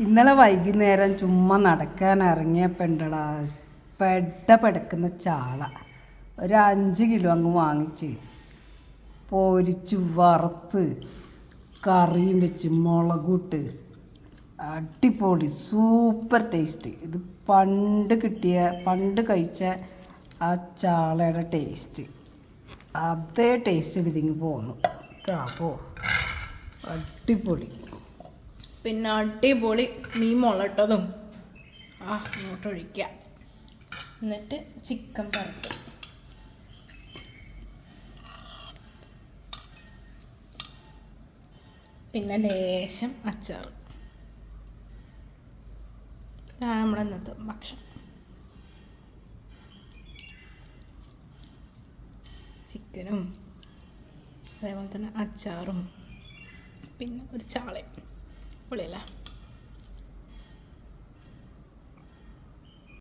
ഇന്നലെ വൈകുന്നേരം ചുമ്മാ നടക്കാൻ ഇറങ്ങിയപ്പോണ്ടടാ പെടക്കുന്ന ചാള ഒരു 5 കിലോ അങ്ങ് വാങ്ങിച്ച് പൊരിച്ച് വറുത്ത് കറിയും വെച്ച് മുളകൂട്ട് അടിപൊളി സൂപ്പർ ടേസ്റ്റ്. ഇത് പണ്ട് കഴിച്ച ആ ചാളയുടെ ടേസ്റ്റ്, അതേ ടേസ്റ്റ് ഇതിങ്ങ് പോന്നു. അപ്പോൾ അടിപൊളി. പിന്നെ അടിപൊളി മീൻ മുളട്ടതും ഇങ്ങോട്ടൊഴിക്കാം. എന്നിട്ട് ചിക്കൻ പരട്ടും. പിന്നെ ലേശം അച്ചാർ. ഇതാണ് നമ്മുടെ ഇന്നത്തെ ഭക്ഷണം. ചിക്കനും അതേപോലെ തന്നെ അച്ചാറും പിന്നെ ഒരു ചാളയും. പൊളിയല്ലേ?